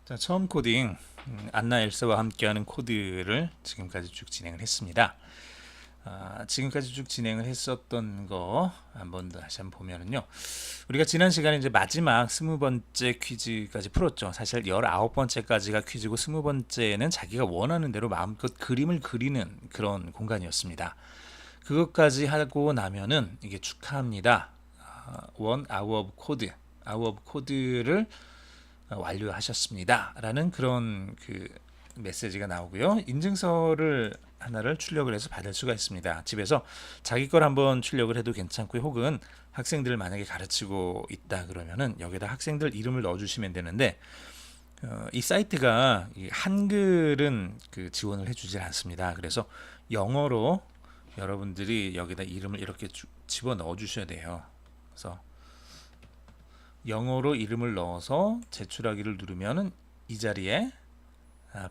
자, 처음 코딩 안나 엘사와 함께하는 코드를 지금까지 쭉 진행을 했습니다. 지금까지 쭉 진행을 했었던 거 한번 다시 한번 보면은요. 우리가 지난 시간에 이제 마지막 20번째 퀴즈까지 풀었죠. 사실 19번째까지가 퀴즈고 20번째는 자기가 원하는 대로 마음껏 그림을 그리는 그런 공간이었습니다. 그것까지 하고 나면은 이게 축하합니다. 원 아워 오브 코드, 아워 오브 코드를 완료하셨습니다. 라는 그런 그 메시지가 나오고요. 인증서를 하나를 출력을 해서 받을 수가 있습니다. 집에서 자기 걸 한번 출력을 해도 괜찮고요. 혹은 학생들을 만약에 가르치고 있다 그러면은 여기다 학생들 이름을 넣어주시면 되는데 이 사이트가 이 한글은 그 지원을 해주질 않습니다. 그래서 영어로 여러분들이 여기다 이름을 이렇게 집어 넣어 주셔야 돼요. 그래서 영어로 이름을 넣어서 제출하기를 누르면은 이 자리에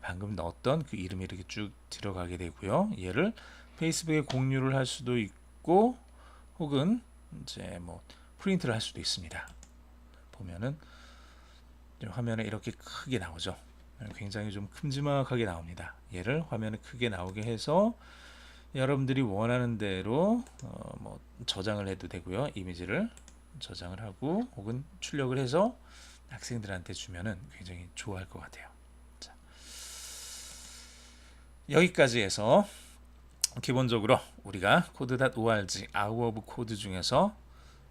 방금 넣었던 그 이름이 이렇게 쭉 들어가게 되고요. 얘를 페이스북에 공유를 할 수도 있고 혹은 이제 뭐 프린트를 할 수도 있습니다. 보면은 화면에 이렇게 크게 나오죠. 굉장히 좀 큼지막하게 나옵니다. 얘를 화면에 크게 나오게 해서 여러분들이 원하는 대로 뭐 저장을 해도 되고요. 이미지를 저장을 하고 혹은 출력을 해서 학생들한테 주면은 굉장히 좋아할 것 같아요. 자, 여기까지 해서 기본적으로 우리가 코드.org 아워 오브 코드 중에서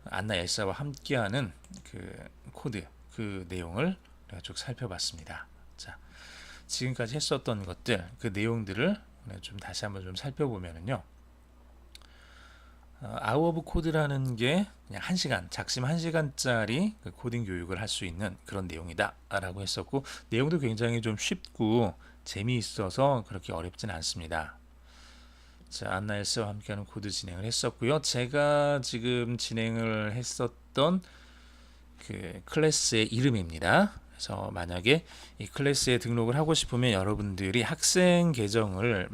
안나 엘사와 함께하는 그 코드 그 내용을 쭉 살펴봤습니다. 자, 지금까지 했었던 것들 그 내용들을 좀 다시 한번 좀 살펴보면은요. 아워 오브 코드라는 게 그냥 1시간, 작심 1시간짜리 그 코딩 교육을 할 수 있는 그런 내용이다 라고 했었고, 내용도 굉장히 좀 쉽고 재미있어서 그렇게 어렵진 않습니다. 자, 안나 엘사와 함께하는 코드 진행을 했었고요. 제가 지금 진행을 했었던 그 클래스의 이름입니다. 그래서 만약에 이 클래스에 등록을 하고 싶으면 여러분들이 학생 계정을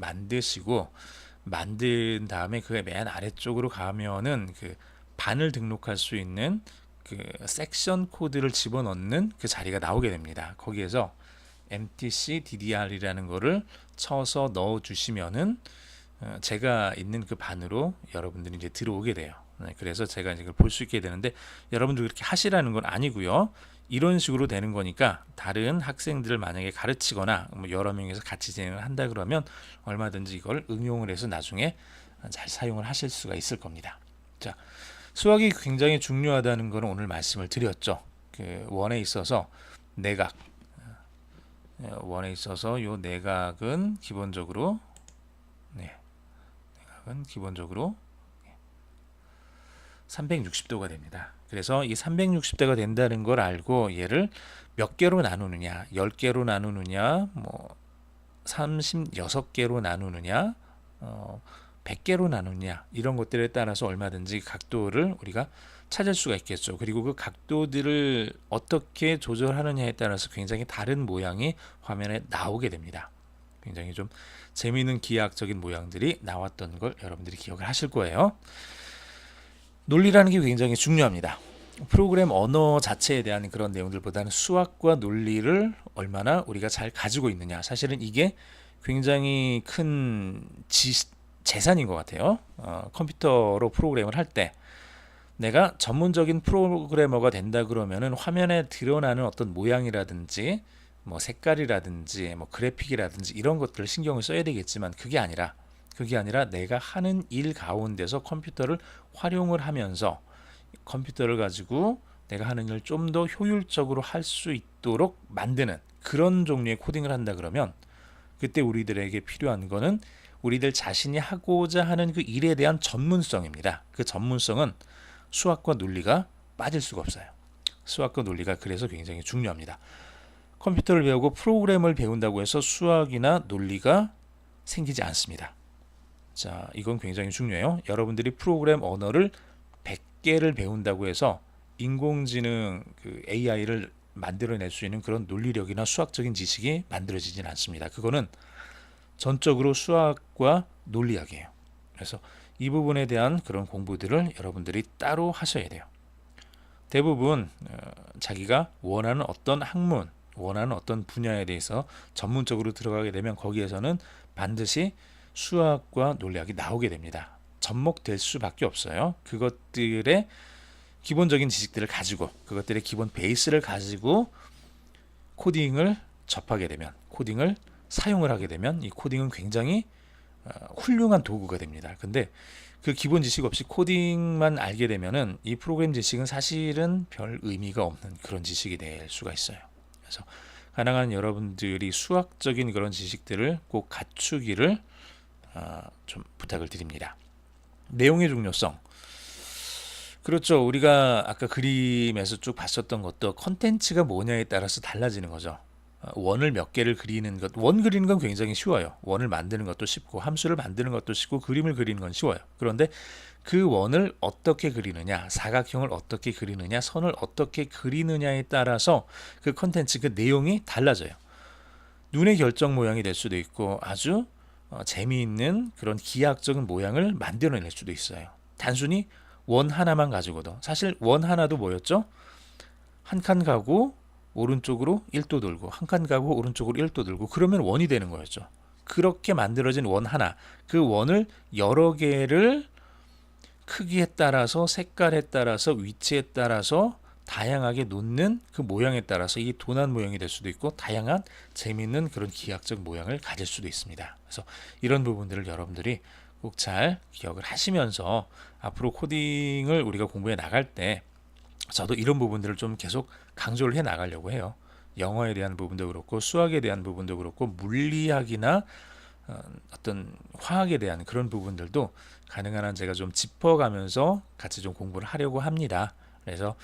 만든 다음에 그 맨 아래쪽으로 가면은 그 반을 등록할 수 있는 그 섹션 코드를 집어넣는 그 자리가 나오게 됩니다. 거기에서 mtc ddr이라는 거를 쳐서 넣어 주시면은 제가 있는 그 반으로 여러분들이 이제 들어오게 돼요. 그래서 제가 이제 볼 수 있게 되는데, 여러분들 그렇게 하시라는 건 아니고요. 이런 식으로 되는 거니까 다른 학생들을 만약에 가르치거나 뭐 여러 명이서 같이 진행을 한다 그러면 얼마든지 이걸 응용을 해서 나중에 잘 사용을 하실 수가 있을 겁니다. 자, 수학이 굉장히 중요하다는 것은 오늘 말씀을 드렸죠. 그 원에 있어서 내각, 원에 있어서 요 내각은 기본적으로 360도가 됩니다. 그래서 이 360도가 된다는 걸 알고 얘를 몇 개로 나누느냐, 10개로 나누느냐, 뭐 36개로 나누느냐, 100개로 나누느냐, 이런 것들에 따라서 얼마든지 각도를 우리가 찾을 수가 있겠죠. 그리고 그 각도들을 어떻게 조절하느냐에 따라서 굉장히 다른 모양이 화면에 나오게 됩니다. 굉장히 좀 재미있는 기하학적인 모양들이 나왔던 걸 여러분들이 기억을 하실 거예요. 논리라는 게 굉장히 중요합니다. 프로그램 언어 자체에 대한 그런 내용들보다는 수학과 논리를 얼마나 우리가 잘 가지고 있느냐, 사실은 이게 굉장히 큰 재산인 것 같아요. 컴퓨터로 프로그램을 할 때 내가 전문적인 프로그래머가 된다 그러면은 화면에 드러나는 어떤 모양이라든지 뭐 색깔이라든지 뭐 그래픽이라든지 이런 것들을 신경을 써야 되겠지만, 그게 아니라 내가 하는 일 가운데서 컴퓨터를 활용을 하면서 컴퓨터를 가지고 내가 하는 일을 좀 더 효율적으로 할 수 있도록 만드는 그런 종류의 코딩을 한다 그러면, 그때 우리들에게 필요한 거는 우리들 자신이 하고자 하는 그 일에 대한 전문성입니다. 그 전문성은 수학과 논리가 빠질 수가 없어요. 수학과 논리가 그래서 굉장히 중요합니다. 컴퓨터를 배우고 프로그램을 배운다고 해서 수학이나 논리가 생기지 않습니다. 자, 이건 굉장히 중요해요. 여러분들이 프로그램 언어를 100개를 배운다고 해서 인공지능 그 AI를 만들어낼 수 있는 그런 논리력이나 수학적인 지식이 만들어지진 않습니다. 그거는 전적으로 수학과 논리학이에요. 그래서 이 부분에 대한 그런 공부들을 여러분들이 따로 하셔야 돼요. 대부분 자기가 원하는 어떤 학문 원하는 어떤 분야에 대해서 전문적으로 들어가게 되면 거기에서는 반드시 수학과 논리학이 나오게 됩니다. 접목될 수밖에 없어요. 그것들의 기본적인 지식들을 가지고, 그것들의 기본 베이스를 가지고 코딩을 접하게 되면, 코딩을 사용을 하게 되면 이 코딩은 굉장히 훌륭한 도구가 됩니다. 근데 그 기본 지식 없이 코딩만 알게 되면은 이 프로그램 지식은 사실은 별 의미가 없는 그런 지식이 될 수가 있어요. 그래서 가능한 여러분들이 수학적인 그런 지식들을 꼭 갖추기를 좀 부탁을 드립니다. 내용의 중요성. 그렇죠. 우리가 아까 그림에서 쭉 봤었던 것도 컨텐츠가 뭐냐에 따라서 달라지는 거죠. 원을 몇 개를 그리는 것, 원 그리는 건 굉장히 쉬워요. 원을 만드는 것도 쉽고 함수를 만드는 것도 쉽고 그림을 그리는 건 쉬워요. 그런데 그 원을 어떻게 그리느냐, 사각형을 어떻게 그리느냐, 선을 어떻게 그리느냐에 따라서 그 컨텐츠, 그 내용이 달라져요. 눈의 결정 모양이 될 수도 있고 아주 재미있는 그런 기하학적인 모양을 만들어낼 수도 있어요. 단순히 원 하나만 가지고도, 사실 원 하나도 뭐였죠? 한 칸 가고 오른쪽으로 1도 돌고 한 칸 가고 오른쪽으로 1도 돌고 그러면 원이 되는 거였죠. 그렇게 만들어진 원 하나, 그 원을 여러 개를 크기에 따라서, 색깔에 따라서, 위치에 따라서 다양하게 놓는 그 모양에 따라서 이 도난 모양이 될 수도 있고 다양한 재미있는 그런 기하학적 모양을 가질 수도 있습니다. 그래서 이런 부분들을 여러분들이 꼭 잘 기억을 하시면서 앞으로 코딩을 우리가 공부해 나갈 때 저도 이런 부분들을 좀 계속 강조를 해 나가려고 해요. 영어에 대한 부분도 그렇고 수학에 대한 부분도 그렇고 물리학이나 어떤 화학에 대한 그런 부분들도 가능한 한 제가 좀 짚어가면서 같이 좀 공부를 하려고 합니다. 그래서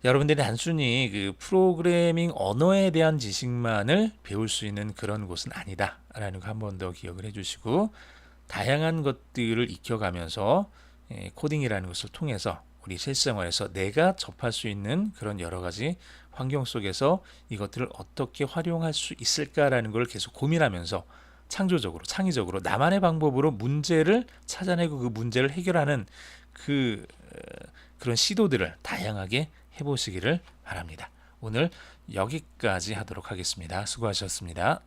여러분들이 단순히 그 프로그래밍 언어에 대한 지식만을 배울 수 있는 그런 곳은 아니다라는 거 한 번 더 기억을 해주시고 다양한 것들을 익혀가면서 코딩이라는 것을 통해서 우리 실생활에서 내가 접할 수 있는 그런 여러 가지 환경 속에서 이것들을 어떻게 활용할 수 있을까라는 걸 계속 고민하면서 창조적으로, 창의적으로 나만의 방법으로 문제를 찾아내고 그 문제를 해결하는 그 그런 시도들을 다양하게 해보시기를 바랍니다. 오늘 여기까지 하도록 하겠습니다. 수고하셨습니다.